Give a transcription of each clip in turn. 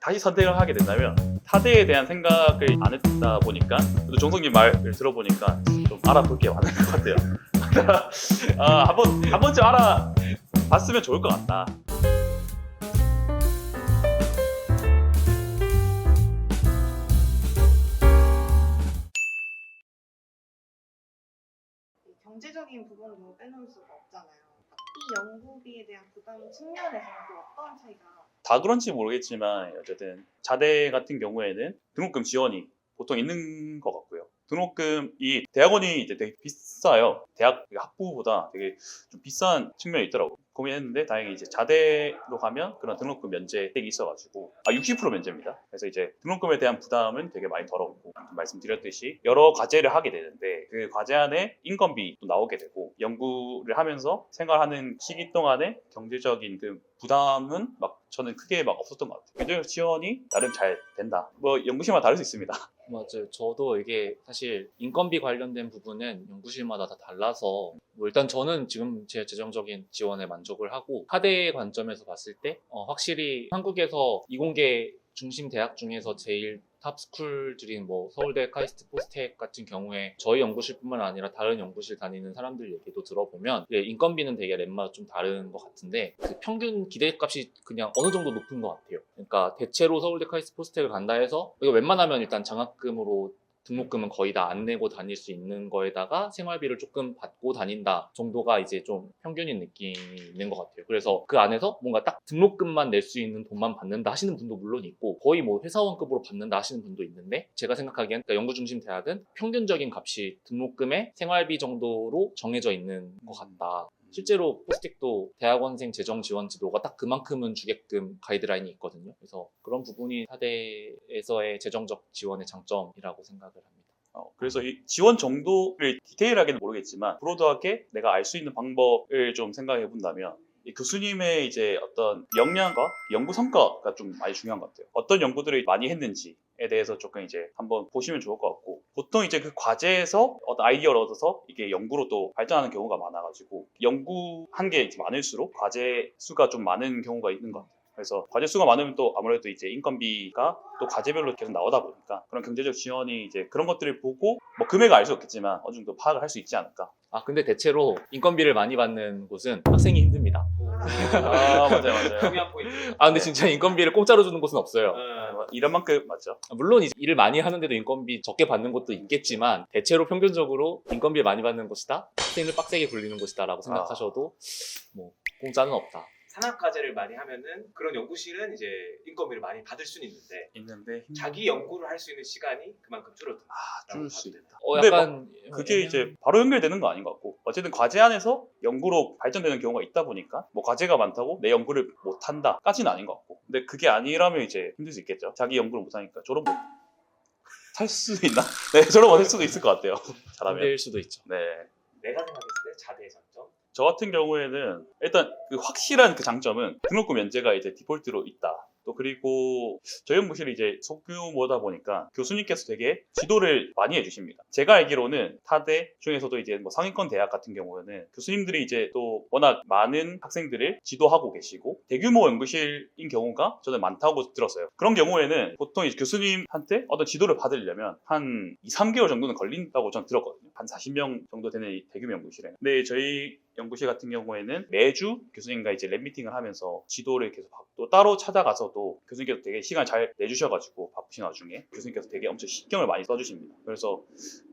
다시 선택을 하게 된다면 타대에 대한 생각을 안 했다 보니까 또 정석님 말을 들어보니까 좀 알아볼 게 많은 것 같아요. 한 번쯤 알아봤으면 좋을 것 같다. 경제적인 부분도 빼놓을 수가 없잖아요. 이 연구비에 대한 부담 측면에서는 또 어떤 차이가? 다 그런지 모르겠지만 어쨌든 자대 같은 경우에는 등록금 지원이 보통 있는 것 같고요. 등록금이 대학원이 이제 되게 비싸요. 대학 학부보다 되게 좀 비싼 측면이 있더라고요. 고민했는데 다행히 이제 자대로 가면 그런 등록금 면제 혜택이 있어가지고 60% 면제입니다. 그래서 이제 등록금에 대한 부담은 되게 많이 덜었고 말씀드렸듯이 여러 과제를 하게 되는데 그 과제 안에 인건비도 나오게 되고 연구를 하면서 생활하는 시기 동안에 경제적인 그 부담은 막 저는 크게 막 없었던 것 같아요. 경제적 지원이 나름 잘 된다. 뭐 연구실마다 다를 수 있습니다. 맞아요. 저도 이게 사실 인건비 관련된 부분은 연구실마다 다 달라서 뭐 일단 저는 지금 제 재정적인 지원에 만족을 하고 하대의 관점에서 봤을 때 확실히 한국에서 이공계 중심 대학 중에서 제일 탑 스쿨들인 뭐 서울대, 카이스트, 포스텍 같은 경우에 저희 연구실뿐만 아니라 다른 연구실 다니는 사람들 얘기도 들어보면 인건비는 되게 랩마다 좀 다른 것 같은데 그 평균 기대값이 그냥 어느 정도 높은 것 같아요. 그러니까 대체로 서울대, 카이스트, 포스텍을 간다 해서 이거 웬만하면 일단 장학금으로 등록금은 거의 다 안 내고 다닐 수 있는 거에다가 생활비를 조금 받고 다닌다 정도가 이제 좀 평균인 느낌이 있는 것 같아요. 그래서 그 안에서 뭔가 딱 등록금만 낼 수 있는 돈만 받는다 하시는 분도 물론 있고 거의 뭐 회사원급으로 받는다 하시는 분도 있는데 제가 생각하기엔 그러니까 연구 중심 대학은 평균적인 값이 등록금의 생활비 정도로 정해져 있는 것 같다. 실제로 포스텍도 대학원생 재정 지원 지도가 딱 그만큼은 주게끔 가이드라인이 있거든요. 그래서 그런 부분이 사대에서의 재정적 지원의 장점이라고 생각을 합니다. 그래서 이 지원 정도를 디테일하게는 모르겠지만 브로드하게 내가 알 수 있는 방법을 좀 생각해 본다면 이 교수님의 이제 어떤 역량과 연구 성과가 좀 많이 중요한 것 같아요. 어떤 연구들을 많이 했는지에 대해서 조금 이제 한번 보시면 좋을 것 같고 보통 이제 그 과제에서 어떤 아이디어를 얻어서 이게 연구로 또 발전하는 경우가 많아가지고 연구한 게 많을수록 과제 수가 좀 많은 경우가 있는 것 같아요. 그래서 과제 수가 많으면 또 아무래도 이제 인건비가 또 과제별로 계속 나오다 보니까 그런 경제적 지원이 이제 그런 것들을 보고 뭐 금액을 알 수 없겠지만 어느 정도 파악을 할 수 있지 않을까. 근데 대체로 인건비를 많이 받는 곳은 학생이 힘듭니다. 맞아요. 중요한 포인트. 근데 진짜 인건비를 공짜로 주는 곳은 없어요. 이런 만큼 맞죠. 물론 이제 일을 많이 하는데도 인건비 적게 받는 곳도 있겠지만 대체로 평균적으로 인건비를 많이 받는 곳이다, 학생을 빡세게 굴리는 곳이다 라고 생각하셔도 뭐 공짜는 없다. 산학과제를 많이 하면은 그런 연구실은 이제 인건비를 많이 받을 수는 있는데 자기 연구를 할 수 있는 시간이 그만큼 줄어든다. 줄을 수 있다. 근데 약간 그게 이제 바로 연결되는 거 아닌 것 같고 어쨌든 과제 안에서 연구로 발전되는 경우가 있다 보니까 뭐 과제가 많다고 내 연구를 못한다까지는 아닌 것 같고 근데 그게 아니라면 이제 힘들 수 있겠죠. 자기 연구를 못하니까 졸업 못할 수 있나? 네, 졸업 못할 수도 있을 것 같아요. 잘하면. 힘들 수도 있죠. 네. 내가 생각했을 때 자대의 장점. 저 같은 경우에는 일단 그 확실한 그 장점은 등록금 면제가 이제 디폴트로 있다. 또 그리고 저희 연구실이 이제 소규모다 보니까 교수님께서 되게 지도를 많이 해주십니다. 제가 알기로는 타대 중에서도 이제 뭐 상위권 대학 같은 경우에는 교수님들이 이제 또 워낙 많은 학생들을 지도하고 계시고 대규모 연구실인 경우가 저는 많다고 들었어요. 그런 경우에는 보통 이제 교수님한테 어떤 지도를 받으려면 한 2, 3개월 정도는 걸린다고 저는 들었거든요. 한 40명 정도 되는 이 대규모 연구실에. 근데 저희 연구실 같은 경우에는 매주 교수님과 이제 랩 미팅을 하면서 지도를 계속 받고 또 따로 찾아가서도 교수님께서 되게 시간 잘 내주셔가지고 바쁘신 와중에 교수님께서 되게 엄청 신경을 많이 써주십니다. 그래서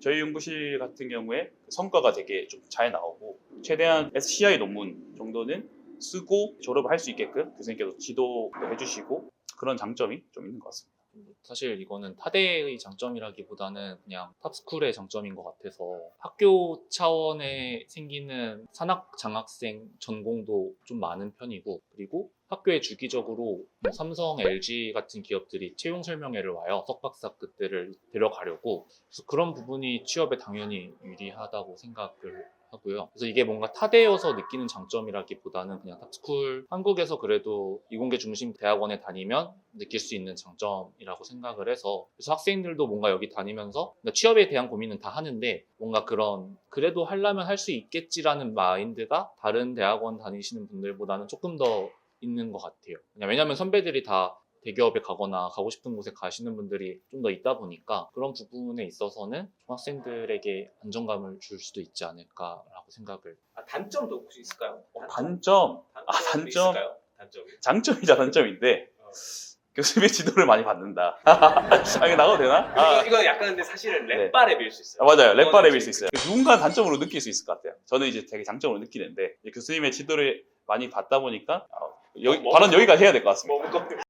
저희 연구실 같은 경우에 성과가 되게 좀 잘 나오고 최대한 SCI 논문 정도는 쓰고 졸업을 할 수 있게끔 교수님께서 지도도 해주시고 그런 장점이 좀 있는 것 같습니다. 사실 이거는 타대의 장점이라기보다는 그냥 탑스쿨의 장점인 것 같아서 학교 차원에 생기는 산학 장학생 전공도 좀 많은 편이고 그리고 학교에 주기적으로 뭐 삼성, LG 같은 기업들이 채용 설명회를 와요. 석박사급들을 데려가려고. 그래서 그런 부분이 취업에 당연히 유리하다고 생각을 하고요. 그래서 이게 뭔가 타대여서 느끼는 장점이라기보다는 그냥 탑스쿨 한국에서 그래도 이공계 중심 대학원에 다니면 느낄 수 있는 장점이라고 생각을 해서 그래서 학생들도 뭔가 여기 다니면서 취업에 대한 고민은 다 하는데 뭔가 그런 그래도 하려면 할 수 있겠지라는 마인드가 다른 대학원 다니시는 분들보다는 조금 더 있는 것 같아요. 왜냐면 선배들이 다 대기업에 가거나 가고 싶은 곳에 가시는 분들이 좀 더 있다 보니까 그런 부분에 있어서는 중학생들에게 안정감을 줄 수도 있지 않을까라고 생각을. 단점도 혹시 있을까요? 단점. 단점이 단점. 있을까요? 단점이. 장점이자 단점인데 어. 교수님의 지도를 많이 받는다. 아, 이거 나가도 되나? 이거 약간 근데 사실은 네. 랩바랩일 수 있어요. 맞아요. 이거는 랩바랩일 이제 수 있어요. 누군가 단점으로 느낄 수 있을 것 같아요. 저는 이제 되게 장점으로 느끼는데 이제 교수님의 지도를 많이 받다 보니까 발언 여기까지 해야 될 것 같습니다. 뭐 무겁네.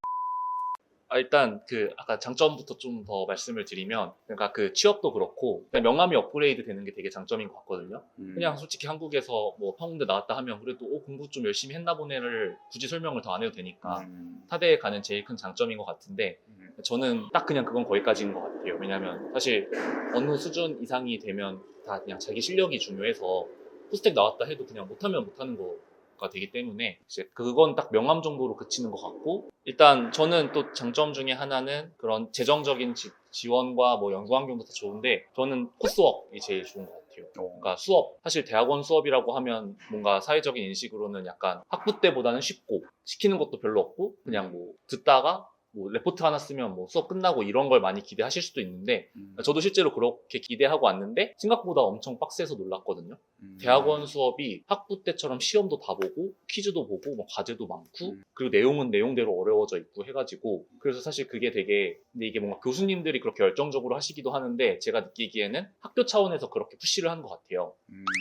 일단 아까 장점부터 좀 더 말씀을 드리면, 그러니까 그 취업도 그렇고 그냥 명함이 업그레이드 되는 게 되게 장점인 것 같거든요. 그냥 솔직히 한국에서 뭐 판공대 나왔다 하면 그래도 공부 좀 열심히 했나 보네를 굳이 설명을 더 안 해도 되니까 타대에 가는 제일 큰 장점인 것 같은데, 저는 딱 그냥 그건 거기까지인 것 같아요. 왜냐하면 사실 어느 수준 이상이 되면 다 그냥 자기 실력이 중요해서 포스텍 나왔다 해도 그냥 못하면 못하는 거가 되기 때문에 이제 그건 딱 명함 정도로 그치는 것 같고, 일단 저는 또 장점 중에 하나는 그런 재정적인 지원과 뭐 연구 환경도 다 좋은데 저는 코스웍이 제일 좋은 것 같아요. 그러니까 수업, 사실 대학원 수업이라고 하면 뭔가 사회적인 인식으로는 약간 학부 때보다는 쉽고 시키는 것도 별로 없고 그냥 뭐 듣다가 뭐 레포트 하나 쓰면 뭐 수업 끝나고 이런 걸 많이 기대하실 수도 있는데, 저도 실제로 그렇게 기대하고 왔는데 생각보다 엄청 빡세서 놀랐거든요. 대학원 수업이 학부 때처럼 시험도 다 보고 퀴즈도 보고 뭐 과제도 많고 그리고 내용은 내용대로 어려워져 있고 해가지고, 그래서 사실 그게 되게, 근데 이게 뭔가 교수님들이 그렇게 열정적으로 하시기도 하는데 제가 느끼기에는 학교 차원에서 그렇게 푸시를 한 것 같아요.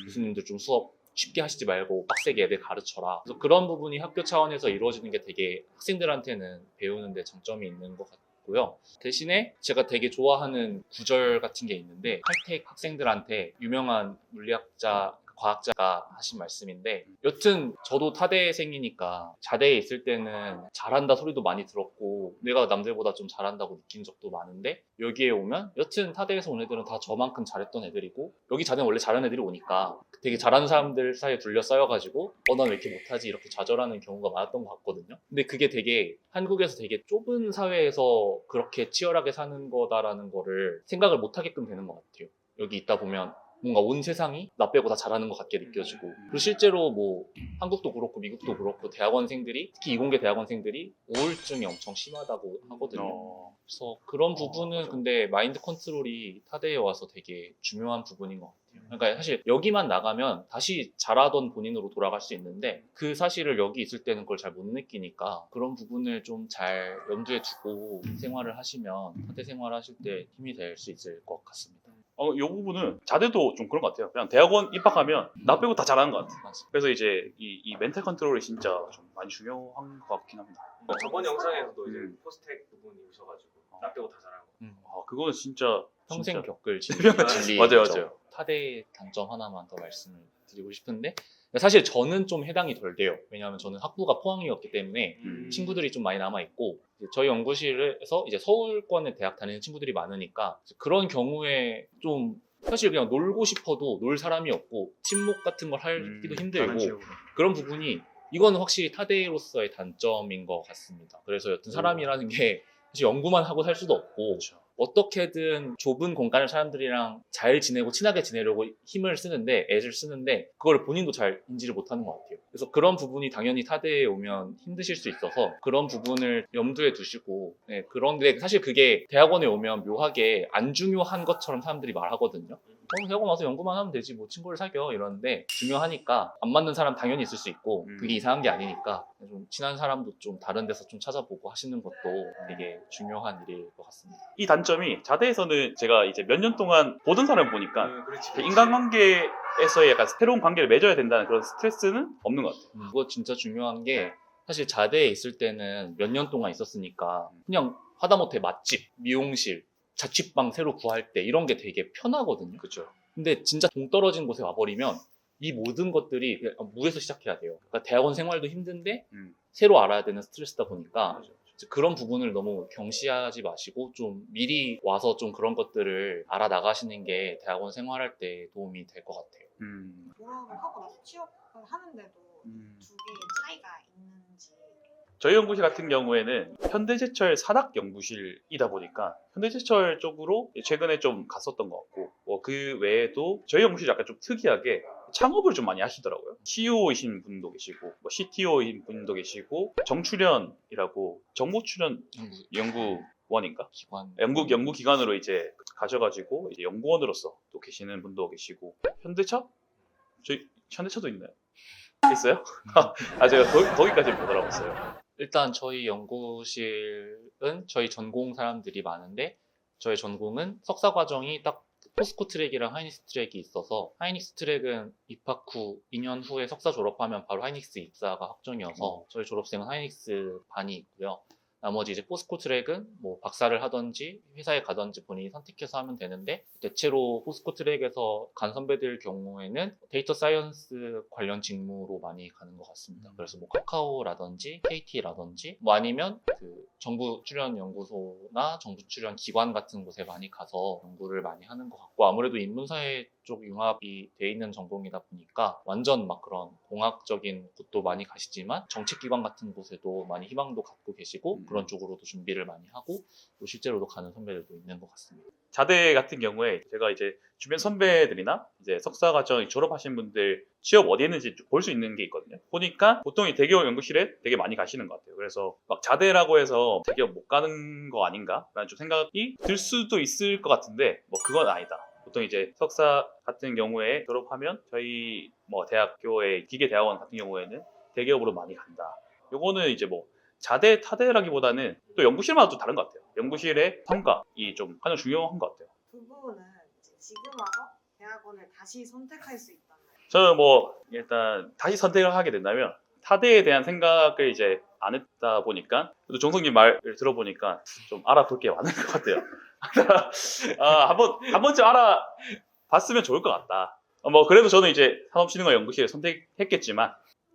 교수님들 좀 수업 쉽게 하시지 말고 빡세게 애들 가르쳐라. 그래서 그런 부분이 학교 차원에서 이루어지는 게 되게 학생들한테는 배우는 데 장점이 있는 것 같고요. 대신에 제가 되게 좋아하는 구절 같은 게 있는데, 칼텍 학생들한테 유명한 물리학자, 과학자가 하신 말씀인데, 여튼 저도 타대생이니까 자대에 있을 때는 잘한다 소리도 많이 들었고 내가 남들보다 좀 잘한다고 느낀 적도 많은데, 여기에 오면 여튼 타대에서 온 애들은 다 저만큼 잘했던 애들이고 여기 자대는 원래 잘하는 애들이 오니까 되게 잘하는 사람들 사이에 둘러싸여가지고 난 왜 이렇게 못하지 이렇게 좌절하는 경우가 많았던 것 같거든요. 근데 그게 되게 한국에서 되게 좁은 사회에서 그렇게 치열하게 사는 거다라는 거를 생각을 못하게끔 되는 것 같아요. 여기 있다 보면 뭔가 온 세상이 나 빼고 다 잘하는 것 같게 느껴지고, 그리고 실제로 뭐 한국도 그렇고 미국도 그렇고 대학원생들이, 특히 이공계 대학원생들이 우울증이 엄청 심하다고 하거든요. 그래서 그런 부분은 근데 마인드 컨트롤이 타대에 와서 되게 중요한 부분인 것 같아요. 그러니까 사실 여기만 나가면 다시 잘하던 본인으로 돌아갈 수 있는데 그 사실을 여기 있을 때는 그걸 잘 못 느끼니까 그런 부분을 좀 잘 염두에 두고 생활을 하시면 타대 생활을 하실 때 힘이 될 수 있을 것 같습니다. 이 부분은 자대도 좀 그런 것 같아요. 그냥 대학원 입학하면 나 빼고 다 잘하는 것 같아요. 맞아. 그래서 이제 이 멘탈 컨트롤이 진짜 좀 많이 중요한 것 같긴 합니다. 저번 영상에서도 이제 포스텍 부분이 오셔가지고 나 빼고 다 잘하는 거. 그거는 진짜 평생 진짜. 겪을 진리. 맞아요. 타대 단점 하나만 더 말씀을 드리고 싶은데, 사실 저는 좀 해당이 덜 돼요. 왜냐하면 저는 학부가 포항이었기 때문에 친구들이 좀 많이 남아있고, 저희 연구실에서 이제 서울권에 대학 다니는 친구들이 많으니까 그런 경우에 좀 사실 그냥 놀고 싶어도 놀 사람이 없고 친목 같은 걸 하기도 힘들고, 그런 부분이 이거는 확실히 타대로서의 단점인 것 같습니다. 그래서 여튼 사람이라는 게 사실 연구만 하고 살 수도 없고, 그렇죠. 어떻게든 좁은 공간을 사람들이랑 잘 지내고 친하게 지내려고 힘을 쓰는데, 애를 쓰는데 그걸 본인도 잘 인지를 못하는 것 같아요. 그래서 그런 부분이 당연히 타대에 오면 힘드실 수 있어서 그런 부분을 염두에 두시고, 그런데 사실 그게 대학원에 오면 묘하게 안 중요한 것처럼 사람들이 말하거든요. 대학원 와서 연구만 하면 되지 뭐 친구를 사겨 이러는데, 중요하니까 안 맞는 사람 당연히 있을 수 있고 그게 이상한 게 아니니까 좀 친한 사람도 좀 다른 데서 좀 찾아보고 하시는 것도 되게 중요한 일일 것 같습니다. 이 단점이 자대에서는 제가 이제 몇 년 동안 보던 사람을 보니까 그렇지. 인간관계에서의 약간 새로운 관계를 맺어야 된다는 그런 스트레스는 없는 것 같아요. 그거 진짜 중요한 게, 사실 자대에 있을 때는 몇 년 동안 있었으니까 그냥 하다못해 맛집, 미용실, 자취방 새로 구할 때 이런 게 되게 편하거든요. 그렇죠. 근데 진짜 동떨어진 곳에 와버리면 이 모든 것들이 그냥 무에서 시작해야 돼요. 그러니까 대학원 생활도 힘든데 새로 알아야 되는 스트레스다 보니까 그런 부분을 너무 경시하지 마시고 좀 미리 와서 좀 그런 것들을 알아나가시는 게 대학원 생활할 때 도움이 될 것 같아요. 졸업을 하고 나서 취업을 하는데도 두 개의 차이가 있는지. 저희 연구실 같은 경우에는 현대제철 산학 연구실이다 보니까 현대제철 쪽으로 최근에 좀 갔었던 것 같고, 그 외에도 저희 연구실이 약간 좀 특이하게 창업을 좀 많이 하시더라고요. CEO이신 분도 계시고 뭐 CTO인 분도 계시고 정출연이라고 정보출연 연구원인가? 기관 연구기관으로 이제 가셔가지고 이제 연구원으로서 또 계시는 분도 계시고 현대차? 저희 현대차도 있나요? 있어요? 제가 거기까지 못 알아봤어요. 일단 저희 연구실은 저희 전공 사람들이 많은데 저희 전공은 석사 과정이 딱 포스코 트랙이랑 하이닉스 트랙이 있어서 하이닉스 트랙은 입학 후 2년 후에 석사 졸업하면 바로 하이닉스 입사가 확정이어서 저희 졸업생은 하이닉스 반이 있고요. 나머지 이제 포스코 트랙은 뭐 박사를 하든지 회사에 가든지 본인이 선택해서 하면 되는데 대체로 포스코 트랙에서 간 선배들 경우에는 데이터 사이언스 관련 직무로 많이 가는 것 같습니다. 그래서 뭐 카카오라든지 KT라든지 뭐 아니면 그 정부 출연 연구소나 정부 출연 기관 같은 곳에 많이 가서 연구를 많이 하는 것 같고 아무래도 인문사회 쪽 융합이 돼 있는 전공이다 보니까 완전 막 그런 공학적인 곳도 많이 가시지만 정책기관 같은 곳에도 많이 희망도 갖고 계시고 그런 쪽으로도 준비를 많이 하고 또 실제로도 가는 선배들도 있는 것 같습니다. 자대 같은 경우에 제가 이제 주변 선배들이나 이제 석사 과정 졸업하신 분들 취업 어디 했는지 볼 수 있는 게 있거든요. 보니까 보통 이 대기업 연구실에 되게 많이 가시는 것 같아요. 그래서 막 자대라고 해서 대기업 못 가는 거 아닌가라는 좀 생각이 들 수도 있을 것 같은데 뭐 그건 아니다. 보통 이제 석사 같은 경우에 졸업하면 저희 뭐 대학교의 기계대학원 같은 경우에는 대기업으로 많이 간다. 요거는 이제 뭐 자대 타대라기보다는 또 연구실마다 또 다른 것 같아요. 연구실의 성과이 좀 가장 중요한 것 같아요. 두 분은 이제 지금 와서 대학원을 다시 선택할 수 있다면 저는 뭐 일단 다시 선택을 하게 된다면 타대에 대한 생각을 이제 안 했다 보니까 또 종성님 말을 들어보니까 좀 알아볼 게 많은 것 같아요. 한 번쯤 알아봤으면 좋을 것 같다. 뭐 그래도 저는 이제 산업진흥원 연구실을 선택했겠지만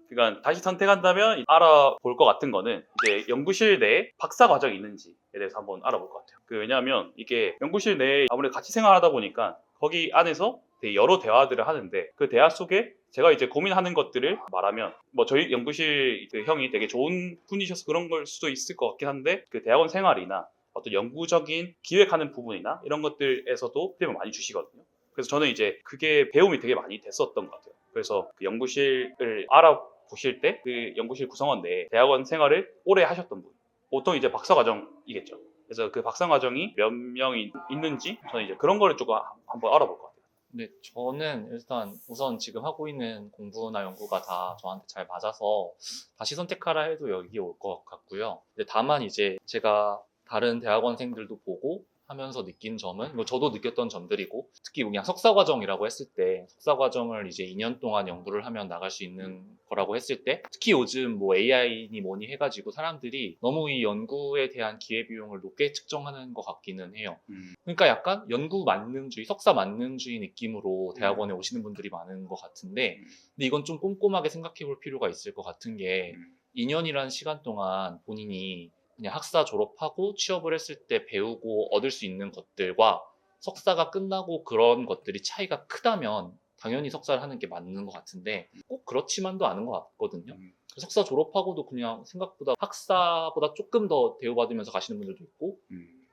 그러니까 다시 선택한다면 알아볼 것 같은 거는 이제 연구실 내에 박사 과정이 있는지에 대해서 한번 알아볼 것 같아요. 왜냐하면 이게 연구실 내에 아무래도 같이 생활하다 보니까 거기 안에서 되게 여러 대화들을 하는데 그 대화 속에 제가 이제 고민하는 것들을 말하면 뭐 저희 연구실 그 형이 되게 좋은 분이셔서 그런 걸 수도 있을 것 같긴 한데 그 대학원 생활이나 어떤 연구적인 기획하는 부분이나 이런 것들에서도 팁을 많이 주시거든요. 그래서 저는 이제 그게 배움이 되게 많이 됐었던 것 같아요. 그래서 그 연구실을 알아보실 때 그 연구실 구성원 내에 대학원 생활을 오래 하셨던 분, 보통 이제 박사 과정이겠죠. 그래서 그 박사 과정이 몇 명이 있는지 저는 이제 그런 거를 조금 한번 알아볼 것 같아요. 근데 저는 일단 우선 지금 하고 있는 공부나 연구가 다 저한테 잘 맞아서 다시 선택하라 해도 여기 올 것 같고요. 근데 다만 이제 제가 다른 대학원생들도 보고 하면서 느낀 점은 뭐 저도 느꼈던 점들이고 특히 그냥 석사 과정이라고 했을 때 석사 과정을 이제 2년 동안 연구를 하면 나갈 수 있는 거라고 했을 때 특히 요즘 뭐 AI니 뭐니 해가지고 사람들이 너무 이 연구에 대한 기회비용을 높게 측정하는 것 같기는 해요. 그러니까 약간 연구 만능주의, 석사 만능주의 느낌으로 대학원에 오시는 분들이 많은 것 같은데 근데 이건 좀 꼼꼼하게 생각해 볼 필요가 있을 것 같은 게 2년이라는 시간 동안 본인이 그냥 학사 졸업하고 취업을 했을 때 배우고 얻을 수 있는 것들과 석사가 끝나고 그런 것들이 차이가 크다면 당연히 석사를 하는 게 맞는 것 같은데 꼭 그렇지만도 않은 것 같거든요. 석사 졸업하고도 그냥 생각보다 학사보다 조금 더 대우받으면서 가시는 분들도 있고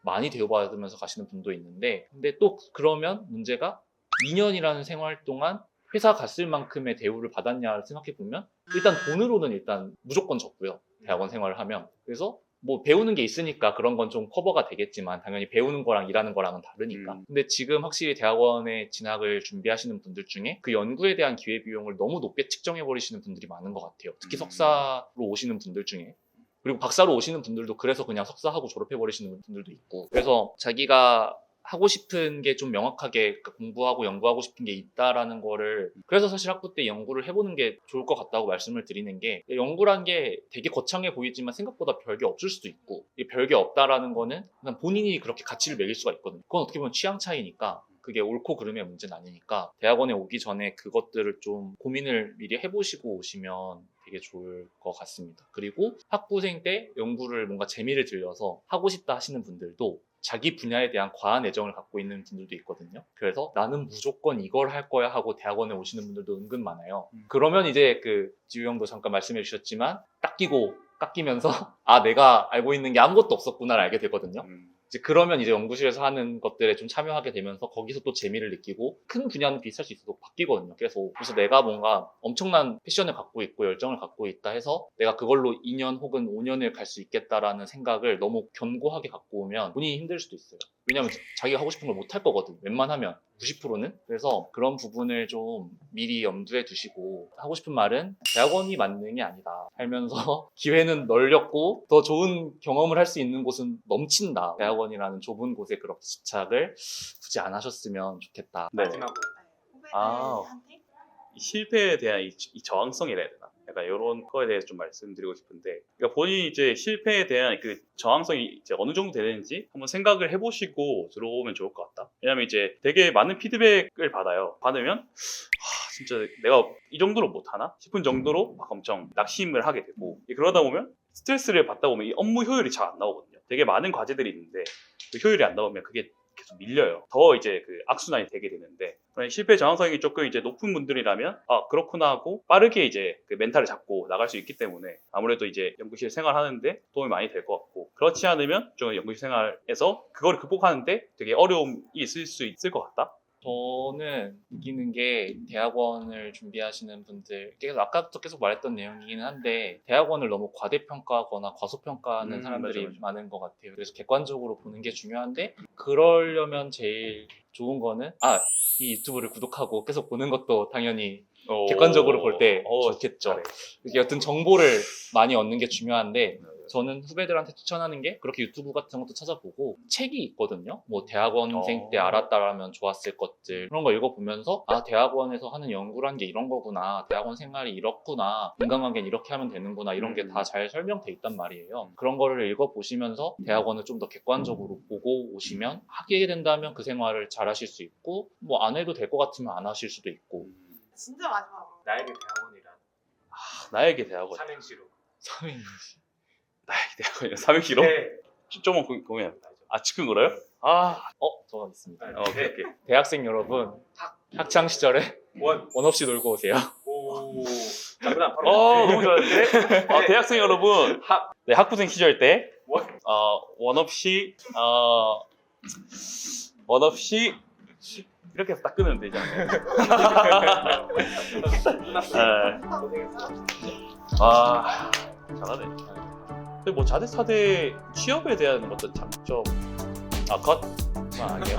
많이 대우받으면서 가시는 분도 있는데 근데 또 그러면 문제가 2년이라는 생활 동안 회사 갔을 만큼의 대우를 받았냐를 생각해 보면 일단 돈으로는 일단 무조건 적고요. 대학원 생활을 하면. 그래서 뭐 배우는 게 있으니까 그런 건 좀 커버가 되겠지만 당연히 배우는 거랑 일하는 거랑은 다르니까. 근데 지금 확실히 대학원에 진학을 준비하시는 분들 중에 그 연구에 대한 기회비용을 너무 높게 측정해 버리시는 분들이 많은 것 같아요. 특히 석사로 오시는 분들 중에. 그리고 박사로 오시는 분들도 그래서 그냥 석사하고 졸업해 버리시는 분들도 있고. 그래서 자기가 하고 싶은 게 좀 명확하게 공부하고 연구하고 싶은 게 있다라는 거를 그래서 사실 학부 때 연구를 해보는 게 좋을 것 같다고 말씀을 드리는 게 연구란 게 되게 거창해 보이지만 생각보다 별게 없을 수도 있고 별게 없다라는 거는 그냥 본인이 그렇게 가치를 매길 수가 있거든요. 그건 어떻게 보면 취향 차이니까 그게 옳고 그름의 문제는 아니니까 대학원에 오기 전에 그것들을 좀 고민을 미리 해보시고 오시면 되게 좋을 것 같습니다. 그리고 학부생 때 연구를 뭔가 재미를 들여서 하고 싶다 하시는 분들도 자기 분야에 대한 과한 애정을 갖고 있는 분들도 있거든요. 그래서 나는 무조건 이걸 할 거야 하고 대학원에 오시는 분들도 은근 많아요. 그러면 이제 그 지우 형도 잠깐 말씀해 주셨지만 딱 끼고 깎이면서 아 내가 알고 있는 게 아무것도 없었구나를 알게 되거든요. 이제 그러면 이제 연구실에서 하는 것들에 좀 참여하게 되면서 거기서 또 재미를 느끼고 큰 분야는 비슷할 수 있어도 바뀌거든요. 그래서 내가 뭔가 엄청난 패션을 갖고 있고 열정을 갖고 있다 해서 내가 그걸로 2년 혹은 5년을 갈 수 있겠다라는 생각을 너무 견고하게 갖고 오면 본인이 힘들 수도 있어요. 왜냐면 자기가 하고 싶은 걸 못 할 거거든. 웬만하면 90%는. 그래서 그런 부분을 좀 미리 염두에 두시고 하고 싶은 말은 대학원이 만능이 아니다. 살면서 기회는 널렸고 더 좋은 경험을 할 수 있는 곳은 넘친다. 대학원이라는 좁은 곳에 그렇게 집착을 굳이 안 하셨으면 좋겠다. 네. 마지막으로 후배들한테 이 실패에 대한 이 저항성이라 해야 되나? 약간 이런 거에 대해서 좀 말씀드리고 싶은데, 그러니까 본인이 이제 실패에 대한 그 저항성이 이제 어느 정도 되는지 한번 생각을 해보시고 들어오면 좋을 것 같다. 왜냐면 이제 되게 많은 피드백을 받아요. 받으면 진짜 내가 이 정도로 못하나 싶은 정도로 막 엄청 낙심을 하게 되고, 그러다 보면 스트레스를 받다 보면 이 업무 효율이 잘 안 나오거든요. 되게 많은 과제들이 있는데 그 효율이 안 나오면 그게 계속 밀려요. 더 이제 그 악순환이 되게 되는데, 실패 저항성이 조금 이제 높은 분들이라면 그렇구나 하고 빠르게 이제 그 멘탈을 잡고 나갈 수 있기 때문에 아무래도 이제 연구실 생활하는데 도움이 많이 될 것 같고, 그렇지 않으면 좀 연구실 생활에서 그거를 극복하는데 되게 어려움이 있을 수 있을 것 같다. 저는 느끼는 게 대학원을 준비하시는 분들, 아까부터 계속 말했던 내용이기는 한데 대학원을 너무 과대평가하거나 과소평가하는 사람들이 맞아. 많은 것 같아요. 그래서 객관적으로 보는 게 중요한데, 그러려면 제일 좋은 거는 이 유튜브를 구독하고 계속 보는 것도 당연히 객관적으로 볼 때 좋겠죠. 잘해. 여튼 정보를 많이 얻는 게 중요한데, 저는 후배들한테 추천하는 게 그렇게 유튜브 같은 것도 찾아보고 책이 있거든요. 뭐 대학원생 때 알았다라면 좋았을 것들, 그런 거 읽어보면서 대학원에서 하는 연구란 게 이런 거구나, 대학원 생활이 이렇구나, 인간관계는 이렇게 하면 되는구나, 이런 게 다 잘 설명돼 있단 말이에요. 그런 거를 읽어보시면서 대학원을 좀 더 객관적으로 보고 오시면 하게 된다면 그 생활을 잘 하실 수 있고, 뭐 안 해도 될 것 같으면 안 하실 수도 있고. 진짜 마지막으로 나에게 대학원이란 나에게 대학원. 삼행시로. 나에게 대학원이요. 삼행시로? 네. 좀만 고민해봅니다. 치킨 걸어요? 저 있습니다. 오케이. 대학생 여러분, 학창 시절에 원 없이 놀고 오세요. 오. 잠깐 너무 좋았는데? 대학생 여러분, 학부생 시절 때, 원. 원 없이 이렇게 해서 딱 끊으면 되지 않나요? 잘하네. 근데 뭐 자대사대 취업에 대한 어떤 장점, 컷? 아니에요.